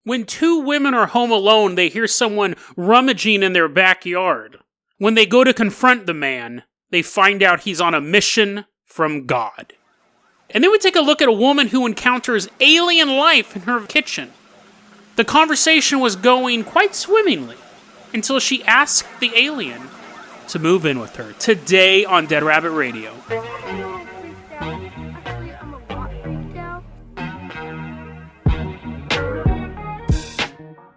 When two women are home alone, they hear someone rummaging in their backyard. When they go to confront the man, they find out he's on a mission from God. And then we take a look at a woman who encounters alien life in her kitchen. The conversation was going quite swimmingly until she asked the alien to move in with her. Today on Dead Rabbit Radio.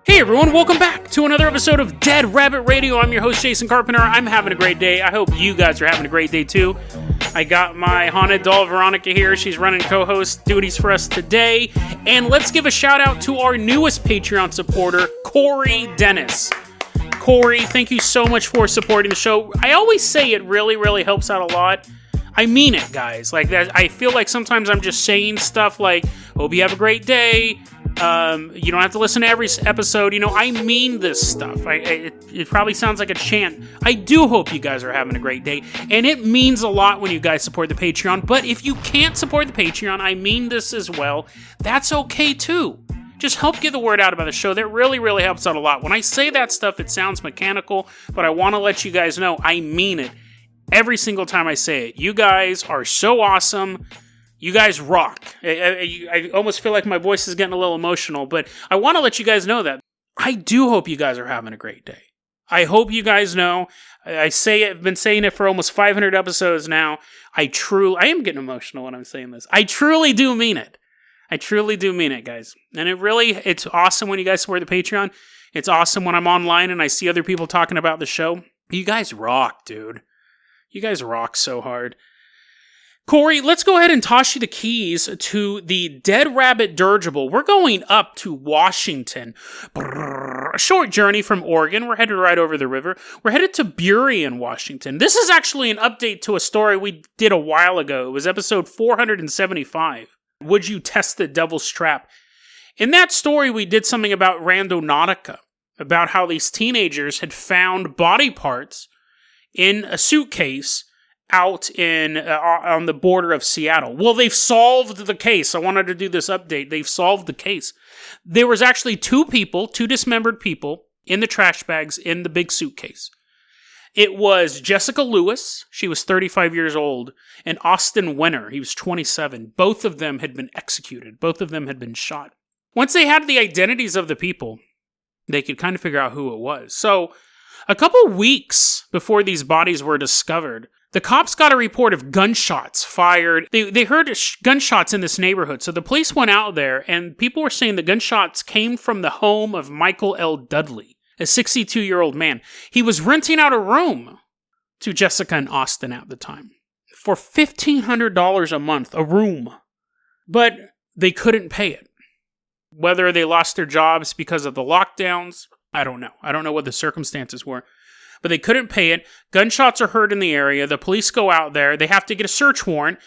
Hey everyone, welcome back to another episode of Dead Rabbit Radio. I'm your host, Jason Carpenter. I'm having a great day. I hope you guys are having a great day too. I got my haunted doll, Veronica, here. She's running co-host duties for us today. And let's give a shout out to our newest Patreon supporter, Corey Dennis. Corey, thank you so much for supporting the show. I always say it really helps out a lot. I mean it, guys. Like that, I feel like sometimes I'm just saying stuff like, hope you have a great day. You don't have to listen to every episode. You know, I mean this stuff. It probably sounds like a chant. I do hope you guys are having a great day. And it means a lot when you guys support the Patreon. But if you can't support the Patreon, I mean this as well. That's okay too. Just help get the word out about the show. That really helps out a lot. When I say that stuff, it sounds mechanical. But I want to let you guys know I mean it every single time I say it. You guys are so awesome. You guys rock. I almost feel like my voice is getting a little emotional, but I want to let you guys know that. I do hope you guys are having a great day. I hope you guys know. I've been saying it for almost 500 episodes now. I am getting emotional when I'm saying this. I truly do mean it. I truly do mean it, guys. And it's awesome when you guys support the Patreon. It's awesome when I'm online and I see other people talking about the show. You guys rock, dude. You guys rock so hard. Corey, let's go ahead and toss you the keys to the Dead Rabbit Dirigible. We're going up to Washington. A short journey from Oregon. We're headed right over the river. We're headed to Burien, Washington. This is actually an update to a story we did a while ago. It was episode 475. Would you test the devil's trap? In that story, we did something about Randonautica, about how these teenagers had found body parts in a suitcase out on the border of Seattle. Well, they've solved the case. I wanted to do this update. They've solved the case. There was actually two dismembered people in the trash bags in the big suitcase. It was Jessica Lewis, she was 35 years old, and Austin Wenner, he was 27. Both of them had been executed. Both of them had been shot. Once they had the identities of the people, they could kind of figure out who it was. So, a couple weeks before these bodies were discovered, the cops got a report of gunshots fired. They heard gunshots in this neighborhood, so the police went out there, and people were saying the gunshots came from the home of Michael L. Dudley, a 62-year-old man. He was renting out a room to Jessica and Austin at the time for $1,500 a month, a room. But they couldn't pay it. Whether they lost their jobs because of the lockdowns, I don't know. I don't know what the circumstances were. But they couldn't pay it. Gunshots are heard in the area. The police go out there. They have to get a search warrant.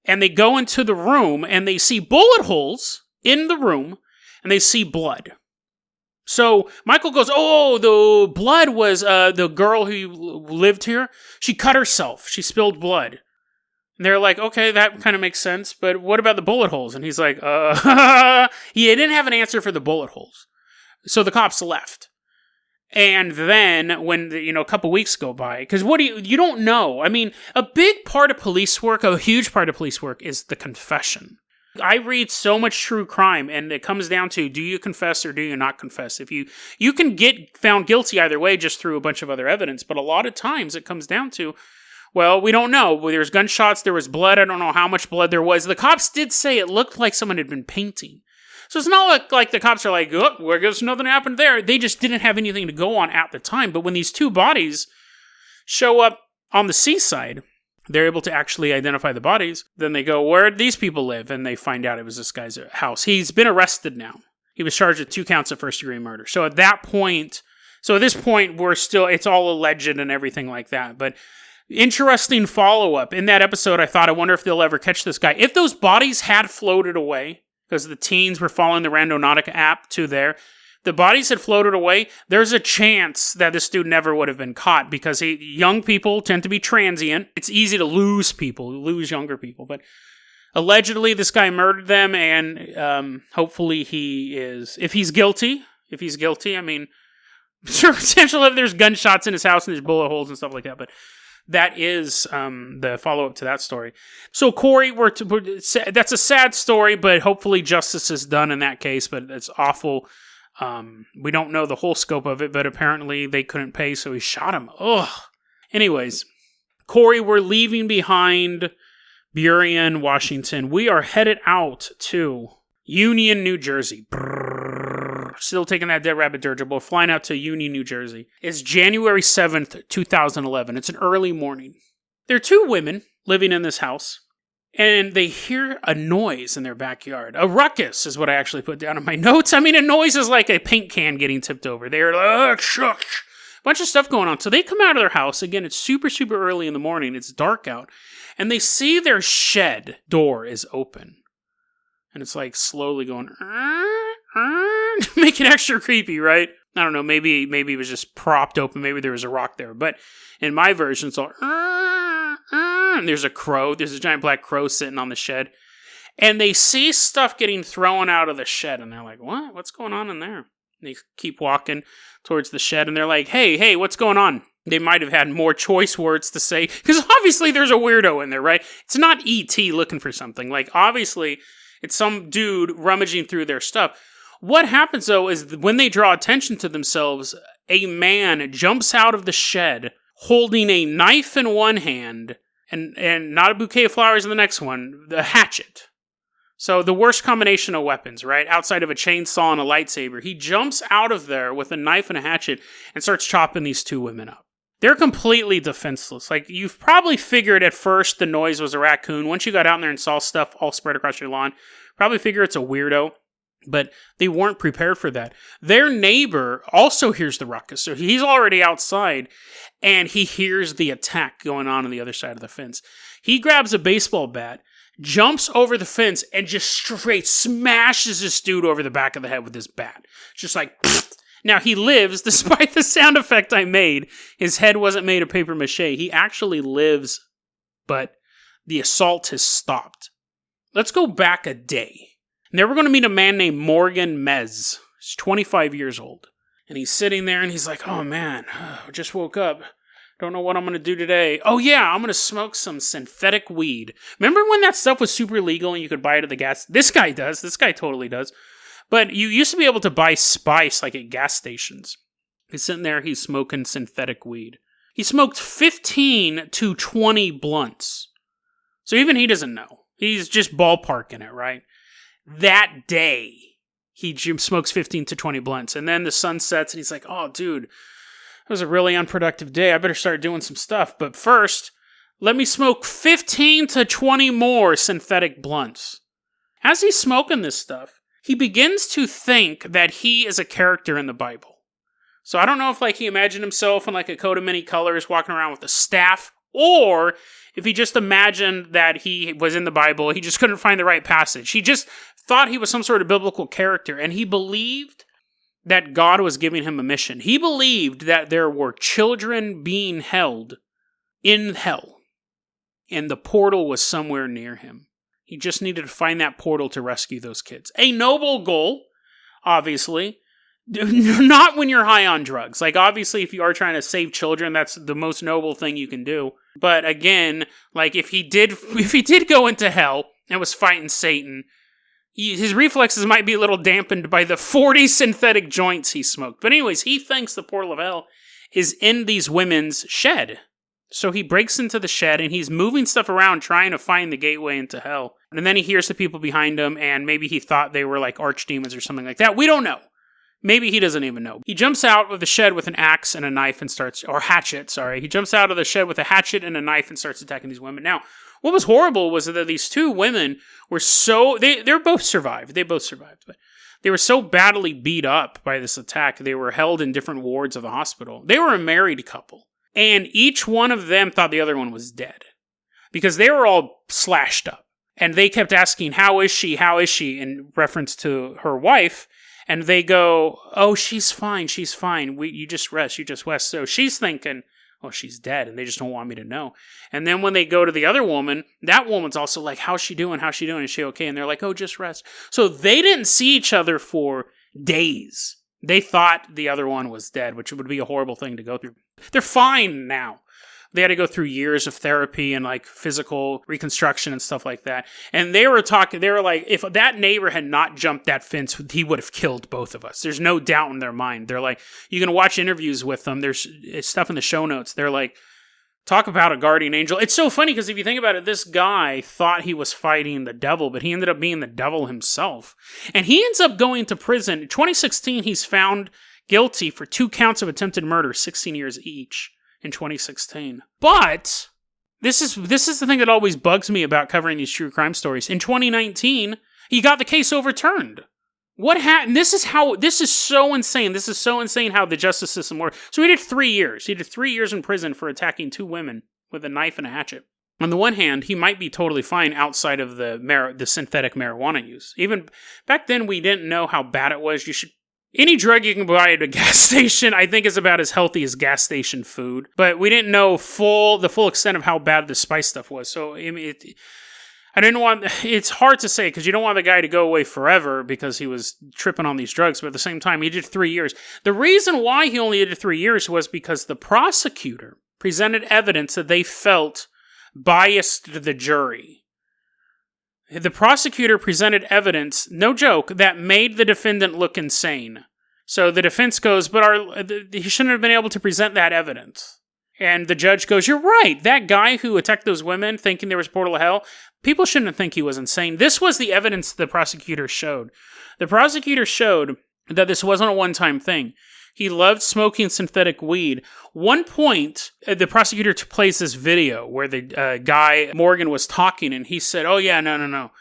And they go into the room and they see bullet holes in the room. And they see blood. So Michael goes, oh, the blood was the girl who lived here. She cut herself. She spilled blood. And they're like, okay, that kind of makes sense. But what about the bullet holes? And he's like, he didn't have an answer for the bullet holes. So the cops left. And then when, a couple weeks go by, because you don't know. I mean, a big part of police work, a huge part of police work is the confession. I read so much true crime, and it comes down to, do you confess or do you not confess? If you can get found guilty either way just through a bunch of other evidence, but a lot of times it comes down to, well, we don't know. There's gunshots, there was blood, I don't know how much blood there was. The cops did say it looked like someone had been painting. So it's not like the cops are like, oh, well, I guess nothing happened there. They just didn't have anything to go on at the time. But when these two bodies show up on the seaside, they're able to actually identify the bodies. Then they go, where did these people live? And they find out it was this guy's house. He's been arrested now. He was charged with 2 counts of first-degree murder. So at this point, it's all alleged and everything like that. But interesting follow-up. In that episode, I wonder if they'll ever catch this guy. If those bodies had floated away, because the teens were following the Randonautica app to there, the bodies had floated away, there's a chance that this dude never would have been caught, because young people tend to be transient. It's easy to lose younger people, but Allegedly, this guy murdered them, and hopefully he is... If he's guilty, I mean, sure, potential if there's gunshots in his house and there's bullet holes and stuff like that, but that is the follow-up to that story. So, Corey, that's a sad story, but hopefully justice is done in that case, but it's awful. We don't know the whole scope of it, but apparently they couldn't pay, so he shot him. Ugh. Anyways, Corey, we're leaving behind Burien, Washington. We are headed out to Union, New Jersey. Still taking that Dead Rabbit dirigible, flying out to Union, New Jersey. It's January 7th, 2011. It's an early morning. There are two women living in this house, and they hear a noise in their backyard. A ruckus is what I actually put down in my notes. I mean, a noise is like a paint can getting tipped over. They're like, shush. Bunch of stuff going on. So they come out of their house. Again, it's super, super early in the morning. It's dark out. And they see their shed door is open. And it's like slowly going, make it extra creepy, right? I don't know, maybe it was just propped open, maybe there was a rock there, but in my version, it's all, and there's a crow, there's a giant black crow sitting on the shed, and they see stuff getting thrown out of the shed, and they're like, what's going on in there? And they keep walking towards the shed, and they're like, hey, what's going on? They might have had more choice words to say, because obviously there's a weirdo in there, right? It's not E.T. looking for something, like, obviously, it's some dude rummaging through their stuff. What happens, though, is when they draw attention to themselves, a man jumps out of the shed holding a knife in one hand and not a bouquet of flowers in the next one, the hatchet. So the worst combination of weapons, right? Outside of a chainsaw and a lightsaber. He jumps out of there with a knife and a hatchet and starts chopping these two women up. They're completely defenseless. Like, you've probably figured at first the noise was a raccoon. Once you got out there and saw stuff all spread across your lawn, probably figure it's a weirdo. But they weren't prepared for that. Their neighbor also hears the ruckus. So he's already outside, and he hears the attack going on the other side of the fence. He grabs a baseball bat, jumps over the fence, and just straight smashes this dude over the back of the head with his bat. Just like, pfft. Now, he lives, despite the sound effect I made. His head wasn't made of paper mache. He actually lives, but the assault has stopped. Let's go back a day. Now we're going to meet a man named Morgan Mez. He's 25 years old. And he's sitting there and he's like, oh man, I just woke up. Don't know what I'm going to do today. Oh yeah, I'm going to smoke some synthetic weed. Remember when that stuff was super legal and you could buy it at the gas? This guy does. This guy totally does. But you used to be able to buy spice like at gas stations. He's sitting there, he's smoking synthetic weed. He smoked 15 to 20 blunts. So even he doesn't know. He's just ballparking it, right? That day, he smokes 15 to 20 blunts. And then the sun sets and he's like, oh, dude, it was a really unproductive day. I better start doing some stuff. But first, let me smoke 15 to 20 more synthetic blunts. As he's smoking this stuff, he begins to think that he is a character in the Bible. So I don't know if he imagined himself in a coat of many colors walking around with a staff, or if he just imagined that he was in the Bible, he just couldn't find the right passage. He just thought he was some sort of biblical character, and he believed that God was giving him a mission. He believed that there were children being held in hell, and the portal was somewhere near him. He just needed to find that portal to rescue those kids. A noble goal, obviously. Not when you're high on drugs. Obviously, if you are trying to save children, that's the most noble thing you can do. But again, if he did go into hell and was fighting Satan, his reflexes might be a little dampened by the 40 synthetic joints he smoked. But anyways, he thinks the portal of hell is in these women's shed. So he breaks into the shed and he's moving stuff around trying to find the gateway into hell. And then he hears the people behind him, and maybe he thought they were archdemons or something like that. We don't know. Maybe he doesn't even know. He jumps out of the shed with an axe and a knife and He jumps out of the shed with a hatchet and a knife and starts attacking these women. Now, what was horrible was that these two women were they both survived. They both survived, but they were so badly beat up by this attack. They were held in different wards of the hospital. They were a married couple, and each one of them thought the other one was dead because they were all slashed up. And they kept asking, how is she? How is she? In reference to her wife. And they go, oh, she's fine. You just rest. So she's thinking, well, she's dead, and they just don't want me to know. And then when they go to the other woman, that woman's also like, how's she doing? How's she doing? Is she okay? And they're like, oh, just rest. So they didn't see each other for days. They thought the other one was dead, which would be a horrible thing to go through. They're fine now. They had to go through years of therapy and like physical reconstruction and stuff like that. And they were like, if that neighbor had not jumped that fence, he would have killed both of us. There's no doubt in their mind. They're like, you can watch interviews with them. There's stuff in the show notes. They're like, talk about a guardian angel. It's so funny because if you think about it, this guy thought he was fighting the devil, but he ended up being the devil himself. And he ends up going to prison. In 2016, he's found guilty for 2 counts of attempted murder, 16 years each. In 2016. But this is the thing that always bugs me about covering these true crime stories. In 2019, he got the case overturned. What happened? This is so insane. This is so insane how the justice system works. So he did 3 years. He did 3 years in prison for attacking 2 women with a knife and a hatchet. On the one hand, he might be totally fine outside of the synthetic marijuana use. Even back then, we didn't know how bad it was. Any drug you can buy at a gas station, I think, is about as healthy as gas station food. But we didn't know the full extent of how bad the spice stuff was. So it's hard to say because you don't want the guy to go away forever because he was tripping on these drugs. But at the same time, he did 3 years. The reason why he only did 3 years was because the prosecutor presented evidence that they felt biased the jury. The prosecutor presented evidence, no joke, that made the defendant look insane. So the defense goes, but he shouldn't have been able to present that evidence. And the judge goes, you're right. That guy who attacked those women thinking there was a portal to hell, people shouldn't think he was insane. This was the evidence the prosecutor showed. The prosecutor showed that this wasn't a one-time thing. He loved smoking synthetic weed. One point, the prosecutor plays this video where the guy, Morgan, was talking, and he said, oh yeah, no.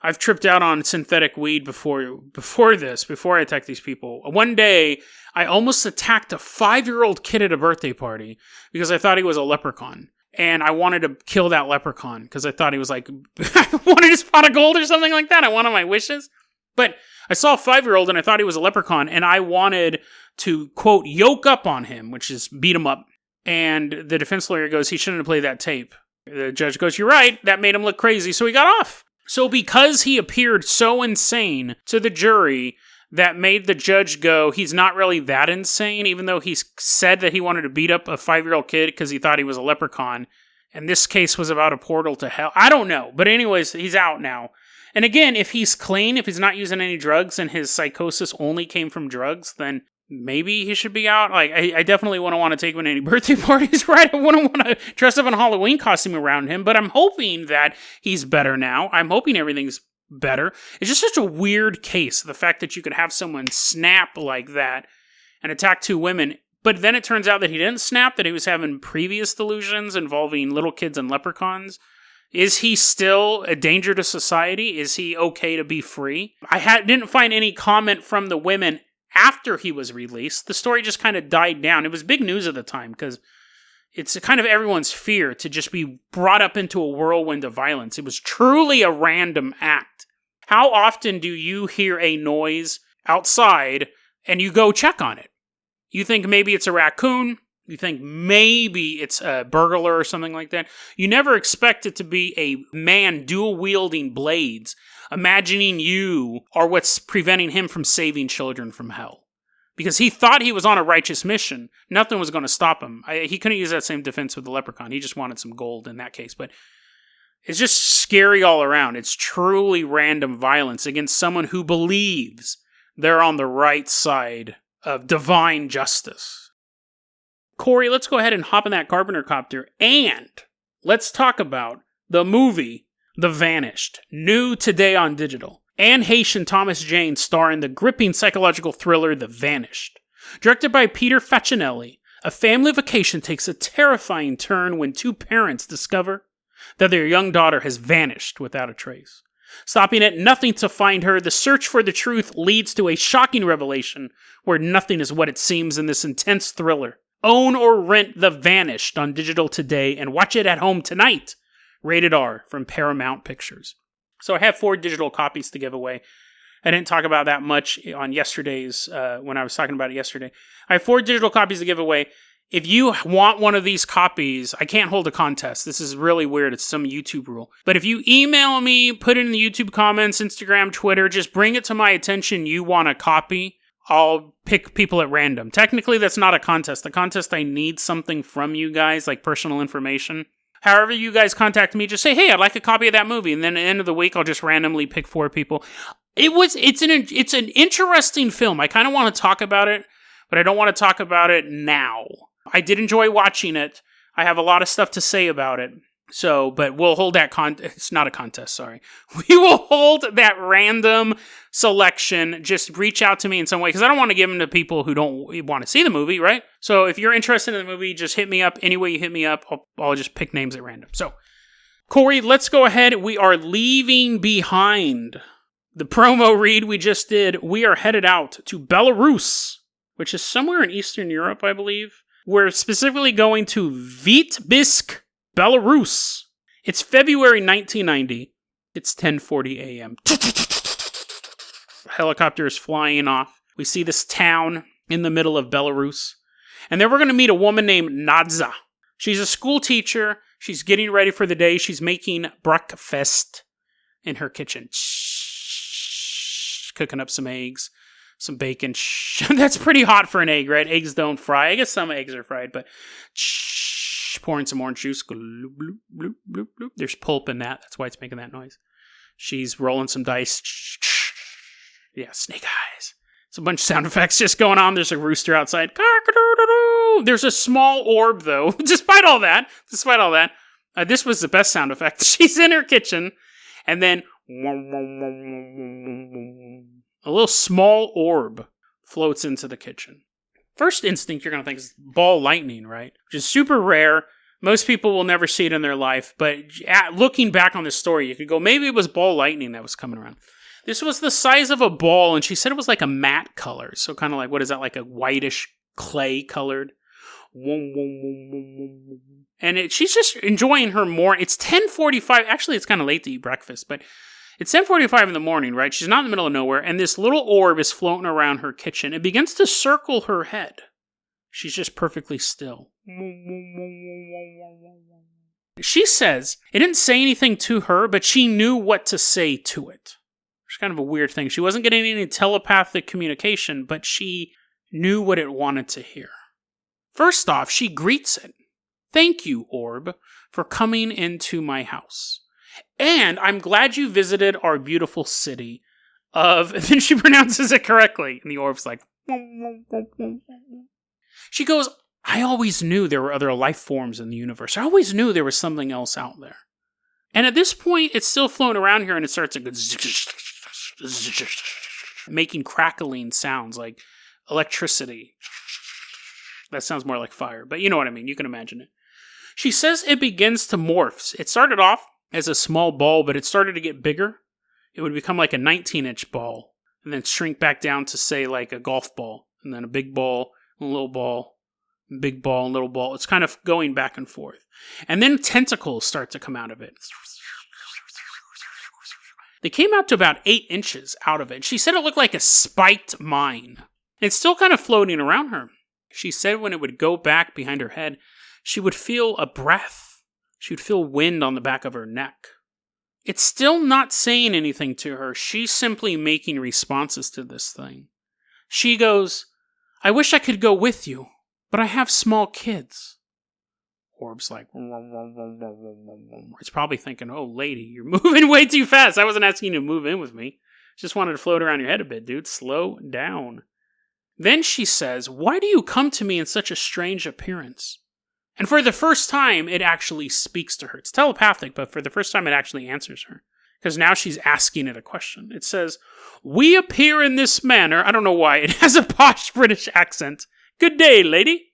I've tripped out on synthetic weed before I attacked these people. One day, I almost attacked a 5-year-old kid at a birthday party because I thought he was a leprechaun. And I wanted to kill that leprechaun because I thought he was like, I wanted his pot of gold or something like that. I wanted my wishes. But I saw a 5-year-old and I thought he was a leprechaun, and I wanted to, quote, yoke up on him, which is beat him up. And the defense lawyer goes, he shouldn't have played that tape. The judge goes, you're right, that made him look crazy, so he got off. So because he appeared so insane to the jury, that made the judge go, he's not really that insane, even though he said that he wanted to beat up a 5-year-old kid because he thought he was a leprechaun. And this case was about a portal to hell. I don't know. But anyways, he's out now. And again, if he's clean, if he's not using any drugs and his psychosis only came from drugs, then maybe he should be out. Like, I definitely wouldn't want to take him to any birthday parties, right? I wouldn't want to dress up in a Halloween costume around him, but I'm hoping that he's better now. I'm hoping everything's better. It's just such a weird case, the fact that you could have someone snap like that and attack 2 women, but then it turns out that he didn't snap, that he was having previous delusions involving little kids and leprechauns. Is he still a danger to society? Is he okay to be free? I didn't find any comment from the women after he was released. The story just kind of died down. It was big news at the time because it's kind of everyone's fear to just be brought up into a whirlwind of violence. It was truly a random act. How often do you hear a noise outside and you go check on it? You think maybe it's a raccoon. You think maybe it's a burglar or something like that. You never expect it to be a man dual-wielding blades, imagining you are what's preventing him from saving children from hell. Because he thought he was on a righteous mission. Nothing was going to stop him. He couldn't use that same defense with the leprechaun. He just wanted some gold in that case. But it's just scary all around. It's truly random violence against someone who believes they're on the right side of divine justice. Corey, let's go ahead and hop in that Carpenter copter, and let's talk about the movie The Vanished, new today on digital. Anne Heche and Thomas Jane star in the gripping psychological thriller The Vanished. Directed by Peter Facinelli, a family vacation takes a terrifying turn when 2 parents discover that their young daughter has vanished without a trace. Stopping at nothing to find her, the search for the truth leads to a shocking revelation where nothing is what it seems in this intense thriller. Own or rent The Vanished on digital today and watch it at home tonight. Rated R from Paramount Pictures. So I have 4 digital copies to give away. I didn't talk about that much on yesterday's, when I was talking about it yesterday. I have 4 digital copies to give away. If you want one of these copies, I can't hold a contest. This is really weird. It's some YouTube rule. But if you email me, put it in the YouTube comments, Instagram, Twitter, just bring it to my attention you want a copy, I'll pick people at random. Technically, that's not a contest. The contest, I need something from you guys, like personal information. However you guys contact me, just say, hey, I'd like a copy of that movie. And then at the end of the week, I'll just randomly pick 4 people. It's an interesting film. I kind of want to talk about it, but I don't want to talk about it now. I did enjoy watching it. I have a lot of stuff to say about it. So, but we'll hold that it's not a contest, sorry. We will hold that random selection. Just reach out to me in some way, because I don't want to give them to people who don't want to see the movie, right? So if you're interested in the movie, just hit me up. Any way you hit me up, I'll just pick names at random. So, Corey, let's go ahead. We are leaving behind the promo read we just did. We are headed out to Belarus, which is somewhere in Eastern Europe, I believe. We're specifically going to Vitebsk, Belarus. It's February 1990. It's 10:40 a.m. Helicopter is flying off. We see this town in the middle of Belarus. And then we're going to meet a woman named Nadza. She's a school teacher. She's getting ready for the day. She's making breakfast in her kitchen. Cooking up some eggs. Some bacon. That's pretty hot for an egg, right? Eggs don't fry. I guess some eggs are fried, but pouring some orange juice. Bloop, bloop, bloop, bloop. There's pulp in that. That's why it's making that noise. She's rolling some dice. Yeah, snake eyes. It's a bunch of sound effects just going on. There's a rooster outside. There's a small orb, though. Despite all that, this was the best sound effect. She's in her kitchen, and then a little small orb floats into the kitchen. First instinct you're going to think is ball lightning, right? Which is super rare. Most people will never see it in their life. But looking back on this story, you could go, maybe it was ball lightning that was coming around. This was the size of a ball, and she said it was like a matte color. So kind of like, what is that, like a whitish clay colored? And she's just enjoying her morning. It's 10:45. Actually, it's kind of late to eat breakfast, but it's 10:45 in the morning, right? She's not in the middle of nowhere, and this little orb is floating around her kitchen. It begins to circle her head. She's just perfectly still. She says it didn't say anything to her, but she knew what to say to it. It's kind of a weird thing. She wasn't getting any telepathic communication, but she knew what it wanted to hear. First off, she greets it. Thank you, orb, for coming into my house. And I'm glad you visited our beautiful city of... And then she pronounces it correctly. And the orb's like... She goes, I always knew there were other life forms in the universe. I always knew there was something else out there. And at this point, it's still floating around here, and it starts to go... making crackling sounds like electricity. That sounds more like fire, but you know what I mean. You can imagine it. She says it begins to morph. It started off as a small ball, but it started to get bigger. It would become like a 19-inch ball, and then shrink back down to, say, like a golf ball, and then a big ball, a little ball, big ball, and little ball. It's kind of going back and forth. And then tentacles start to come out of it. They came out to about 8 inches out of it. She said it looked like a spiked mine. It's still kind of floating around her. She said when it would go back behind her head, she would feel a breath. She would feel wind on the back of her neck. It's still not saying anything to her. She's simply making responses to this thing. She goes, I wish I could go with you, but I have small kids. Orb's like, it's probably thinking, oh, lady, you're moving way too fast. I wasn't asking you to move in with me. Just wanted to float around your head a bit, dude. Slow down. Then she says, why do you come to me in such a strange appearance? And for the first time, it actually speaks to her. It's telepathic, but for the first time, it actually answers her. Because now she's asking it a question. It says, we appear in this manner. I don't know why. It has a posh British accent. Good day, lady.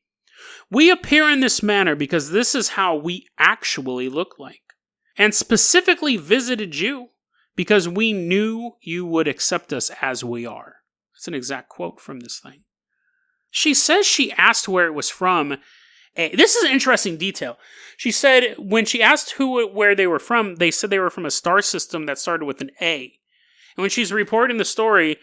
We appear in this manner because this is how we actually look like. And specifically visited you because we knew you would accept us as we are. That's an exact quote from this thing. She says she asked where it was from. This is an interesting detail. She said when she asked where they were from, they said they were from a star system that started with an A. And when she's reporting the story,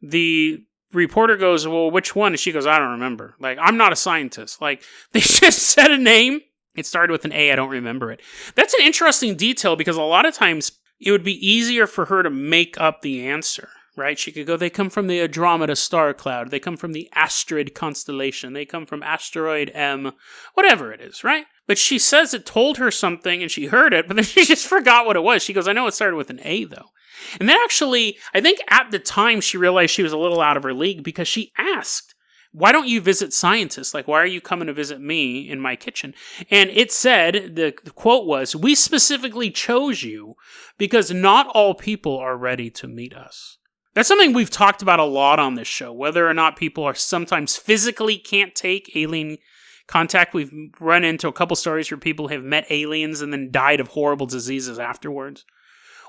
the reporter goes, well, which one? And she goes, I don't remember. Like, I'm not a scientist. Like, they just said a name. It started with an A. I don't remember it. That's an interesting detail because a lot of times it would be easier for her to make up the answer, right? She could go, they come from the Andromeda star cloud. They come from the Astrid constellation. They come from asteroid M, whatever it is, right? But she says it told her something and she heard it, but then she just forgot what it was. She goes, I know it started with an A, though. And then actually, I think at the time she realized she was a little out of her league because she asked, why don't you visit scientists? Like, why are you coming to visit me in my kitchen? And it said, the quote was, we specifically chose you because not all people are ready to meet us. That's something we've talked about a lot on this show, whether or not people are sometimes physically can't take alien contact. We've run into a couple stories where people have met aliens and then died of horrible diseases afterwards.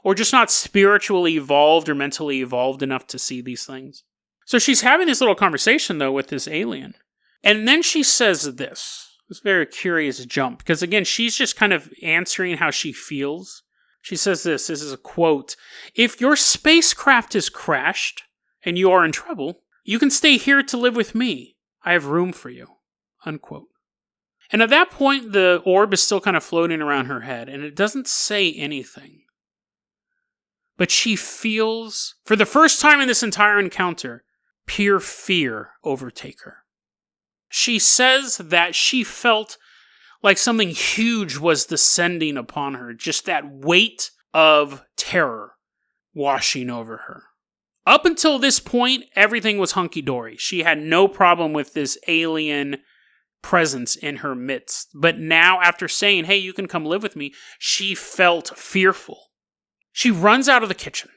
Or just not spiritually evolved or mentally evolved enough to see these things. So she's having this little conversation, though, with this alien. And then she says this. It's a very curious jump. Because, again, she's just kind of answering how she feels. She says this. This is a quote. If your spacecraft is crashed and you are in trouble, you can stay here to live with me. I have room for you. Unquote. And at that point, the orb is still kind of floating around her head. And it doesn't say anything. But she feels, for the first time in this entire encounter, pure fear overtake her. She says that she felt like something huge was descending upon her, just that weight of terror washing over her. Up until this point, everything was hunky-dory. She had no problem with this alien presence in her midst. But now, after saying, hey, you can come live with me, she felt fearful. She runs out of the kitchen.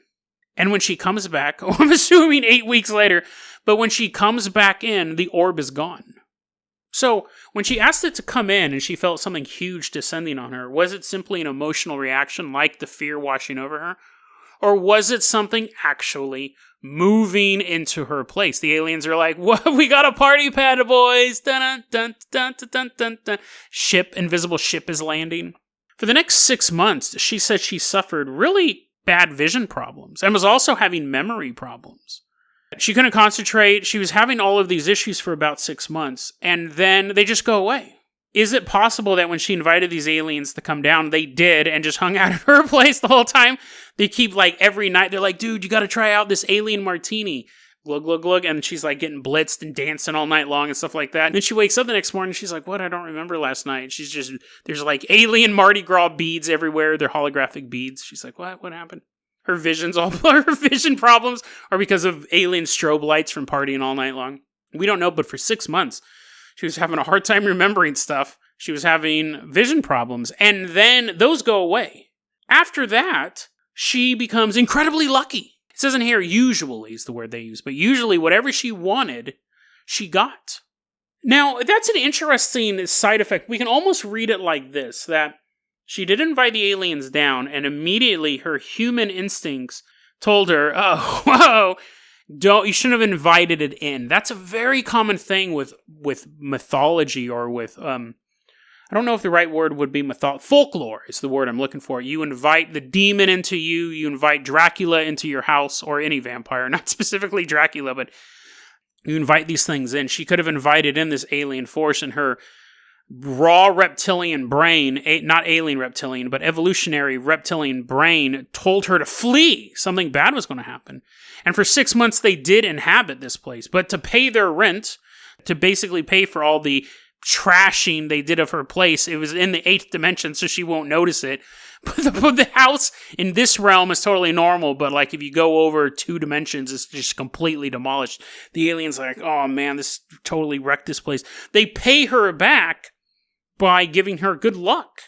And when she comes back, I'm assuming 8 weeks later, but when she comes back in, the orb is gone. So when she asked it to come in and she felt something huge descending on her, was it simply an emotional reaction like the fear washing over her? Or was it something actually moving into her place? The aliens are like, what? We got a party pad, boys. Dun, dun, dun, dun, dun, dun, dun. Invisible ship is landing. For the next 6 months, she said she suffered really bad vision problems and was also having memory problems. She couldn't concentrate. She was having all of these issues for about 6 months, and then they just go away. Is it possible that when she invited these aliens to come down, they did and just hung out at her place the whole time? They keep, like, every night, they're like, dude, you gotta try out this alien martini. Glug, glug, glug. And she's like getting blitzed and dancing all night long and stuff like that. And then she wakes up the next morning and she's like, what? I don't remember last night. And she's just, there's like alien Mardi Gras beads everywhere. They're holographic beads. She's like, what? What happened? Her vision problems are because of alien strobe lights from partying all night long. We don't know, but for 6 months, she was having a hard time remembering stuff. She was having vision problems. And then those go away. After that, she becomes incredibly lucky. It says in here, usually is the word they use, but usually whatever she wanted, she got. Now, that's an interesting side effect. We can almost read it like this, that she did invite the aliens down, and immediately her human instincts told her, oh, whoa, you shouldn't have invited it in. That's a very common thing with mythology or with, I don't know if the right word would be folklore is the word I'm looking for. You invite the demon into you, you invite Dracula into your house, or any vampire, not specifically Dracula, but you invite these things in. She could have invited in this alien force, and her raw reptilian brain, not alien reptilian, but evolutionary reptilian brain told her to flee. Something bad was going to happen. And for 6 months, they did inhabit this place. But to pay their rent, to basically pay for all the trashing they did of her place, it was in the 8th dimension, so she won't notice it. But the house in this realm is totally normal, but like if you go over 2 dimensions, it's just completely demolished. The aliens are like, oh man, this totally wrecked this place. They pay her back by giving her good luck.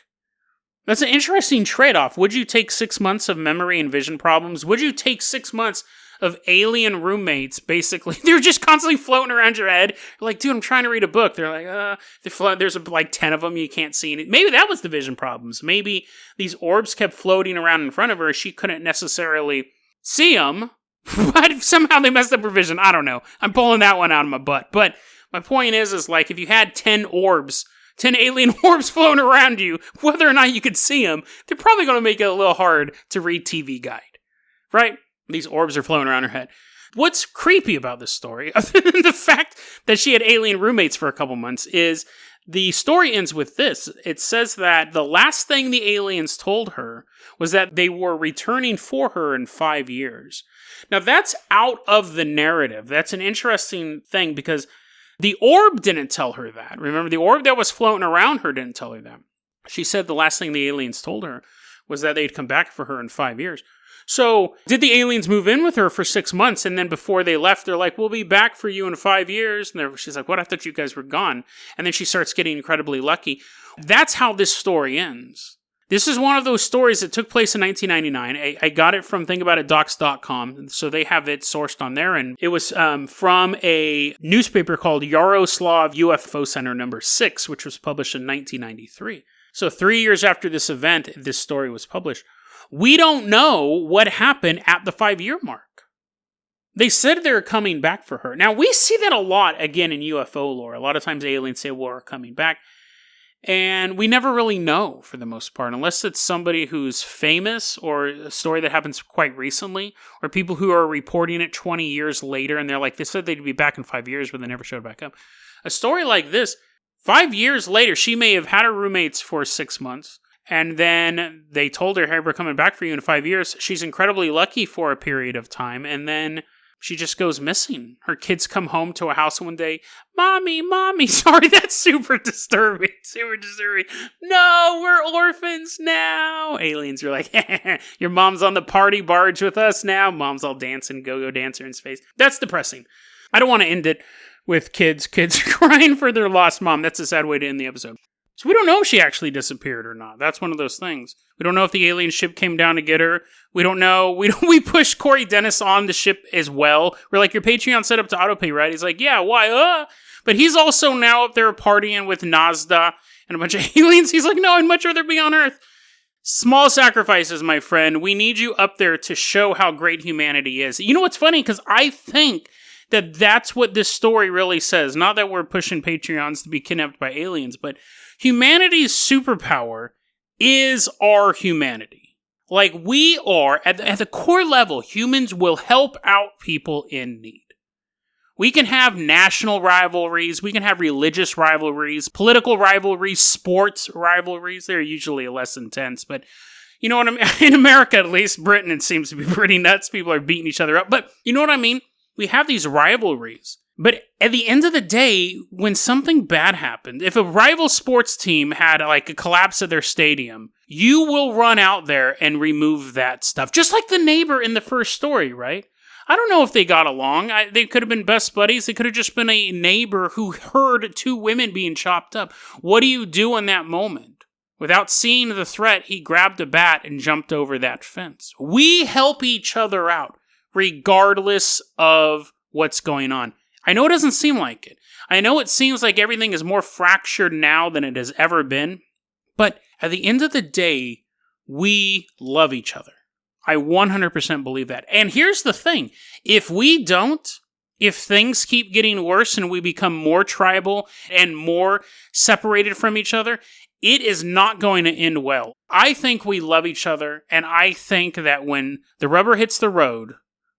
That's an interesting trade-off. Would you take 6 months of memory and vision problems? Would you take 6 months of alien roommates, basically? They're just constantly floating around your head. You're like, dude, I'm trying to read a book. They're like, there's like 10 of them. You can't see it. Maybe that was the vision problems. Maybe these orbs kept floating around in front of her. She couldn't necessarily see them, but somehow they messed up her vision. I don't know. I'm pulling that one out of my butt. But my point is like, if you had 10 alien orbs floating around you, whether or not you could see them, they're probably going to make it a little hard to read TV Guide, right? These orbs are floating around her head. What's creepy about this story, other than the fact that she had alien roommates for a couple months, is the story ends with this. It says that the last thing the aliens told her was that they were returning for her in 5 years. Now, that's out of the narrative. That's an interesting thing because the orb didn't tell her that. Remember, the orb that was floating around her didn't tell her that. She said the last thing the aliens told her was that they'd come back for her in 5 years. So, did the aliens move in with her for 6 months, and then before they left, they're like, we'll be back for you in 5 years? And she's like, what? I thought you guys were gone. And then she starts getting incredibly lucky. That's how this story ends. This is one of those stories that took place in 1999. I got it from thinkaboutitdocs.com, so they have it sourced on there. And it was from a newspaper called Yaroslav UFO Center number 6, which was published in 1993. So 3 years after this event, this story was published. We don't know what happened at the 5-year mark. They said they're coming back for her. Now, we see that a lot, again, in UFO lore. A lot of times aliens say, well, we're coming back. And we never really know, for the most part, unless it's somebody who's famous or a story that happens quite recently, or people who are reporting it 20 years later, and they're like, they said they'd be back in 5 years, but they never showed back up. A story like this, 5 years later, she may have had her roommates for 6 months. And then they told her, hey, we're coming back for you in 5 years. She's incredibly lucky for a period of time. And then she just goes missing. Her kids come home to a house one day. Mommy. Sorry, that's super disturbing. No, we're orphans now. Aliens are like, your mom's on the party barge with us now. Mom's all dancing, go-go dancer in space. That's depressing. I don't want to end it with kids crying for their lost mom. That's a sad way to end the episode. So we don't know if she actually disappeared or not. That's one of those things. We don't know if the alien ship came down to get her. We don't know. We pushed Corey Dennis on the ship as well. We're like, your Patreon set up to autopay, right? He's like, yeah, why? But he's also now up there partying with Nazda and a bunch of aliens. He's like, no, I'd much rather be on Earth. Small sacrifices, my friend. We need you up there to show how great humanity is. You know what's funny? Because I think that that's what this story really says. Not that we're pushing Patreons to be kidnapped by aliens, but humanity's superpower is our humanity. Like, we are, at the core level, humans will help out people in need. We can have national rivalries, we can have religious rivalries, political rivalries, sports rivalries. They're usually less intense, but you know what I mean? In America, at least, Britain, it seems to be pretty nuts. People are beating each other up, but you know what I mean? We have these rivalries. But at the end of the day, when something bad happened, if a rival sports team had like a collapse of their stadium, you will run out there and remove that stuff. Just like the neighbor in the first story, right? I don't know if they got along. They could have been best buddies. They could have just been a neighbor who heard two women being chopped up. What do you do in that moment? Without seeing the threat, he grabbed a bat and jumped over that fence. We help each other out, regardless of what's going on. I know it doesn't seem like it. I know it seems like everything is more fractured now than it has ever been. But at the end of the day, we love each other. I 100% believe that. And here's the thing. If we don't, if things keep getting worse and we become more tribal and more separated from each other, it is not going to end well. I think we love each other, and I think that when the rubber hits the road,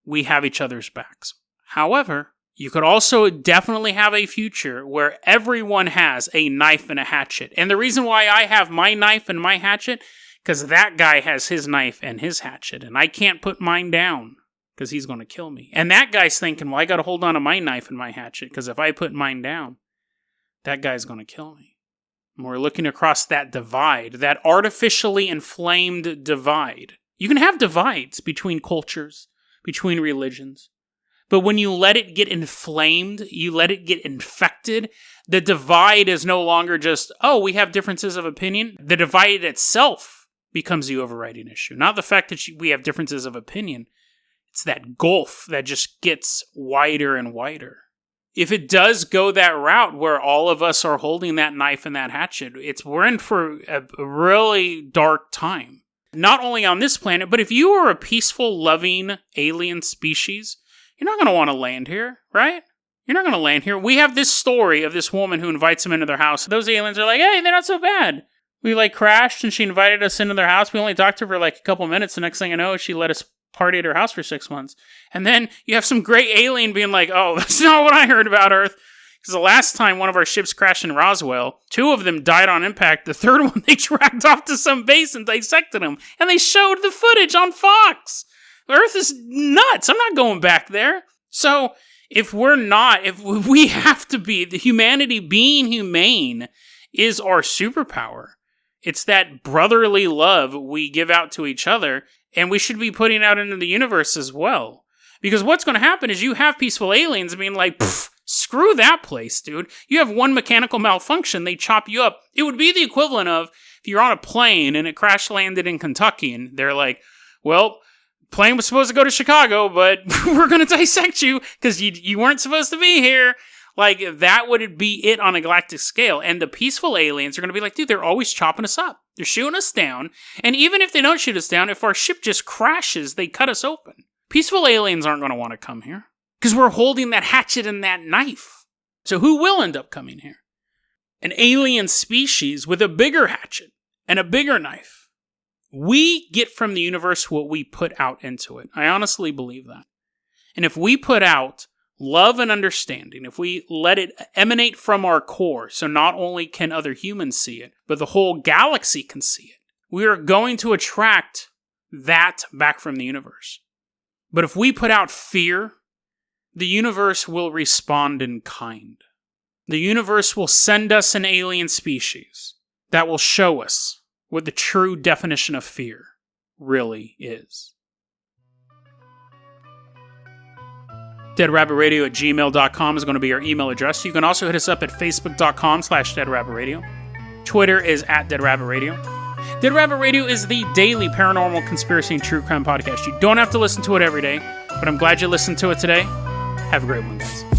we have each other's backs. However, you could also definitely have a future where everyone has a knife and a hatchet. And the reason why I have my knife and my hatchet, because that guy has his knife and his hatchet, and I can't put mine down because he's going to kill me. And that guy's thinking, well, I got to hold on to my knife and my hatchet because if I put mine down, that guy's going to kill me. And we're looking across that divide, that artificially inflamed divide. You can have divides between cultures, between religions. But when you let it get inflamed, you let it get infected, the divide is no longer just, oh, we have differences of opinion. The divide itself becomes the overriding issue. Not the fact that we have differences of opinion. It's that gulf that just gets wider and wider. If it does go that route where all of us are holding that knife and that hatchet, we're in for a really dark time. Not only on this planet, but if you are a peaceful, loving alien species, you're not going to want to land here, right? You're not going to land here. We have this story of this woman who invites them into their house. Those aliens are like, hey, they're not so bad. We crashed and she invited us into their house. We only talked to her for a couple minutes. The next thing I know, she let us party at her house for 6 months. And then you have some great alien being like, oh, that's not what I heard about Earth. Because the last time one of our ships crashed in Roswell, 2 of them died on impact. The third one, they dragged off to some base and dissected them. And they showed the footage on Fox. Earth is nuts. I'm not going back there. So if we have to be, the humanity being humane is our superpower. It's that brotherly love we give out to each other, and we should be putting out into the universe as well. Because what's going to happen is you have peaceful aliens being like, screw that place, dude. You have one mechanical malfunction, they chop you up. It would be the equivalent of if you're on a plane and it crash landed in Kentucky, and they're like, well, plane was supposed to go to Chicago, but we're going to dissect you because you weren't supposed to be here. Like, that would be it on a galactic scale. And the peaceful aliens are going to be like, dude, they're always chopping us up. They're shooting us down. And even if they don't shoot us down, if our ship just crashes, they cut us open. Peaceful aliens aren't going to want to come here because we're holding that hatchet and that knife. So who will end up coming here? An alien species with a bigger hatchet and a bigger knife. We get from the universe what we put out into it. I honestly believe that. And if we put out love and understanding, if we let it emanate from our core, so not only can other humans see it, but the whole galaxy can see it, we are going to attract that back from the universe. But if we put out fear, the universe will respond in kind. The universe will send us an alien species that will show us what the true definition of fear really is. DeadRabbitRadio@gmail.com is going to be our email address. You can also hit us up at Facebook.com/DeadRabbitRadio. Twitter is @DeadRabbitRadio. Dead Rabbit Radio is the daily paranormal conspiracy and true crime podcast. You don't have to listen to it every day, but I'm glad you listened to it today. Have a great one, guys.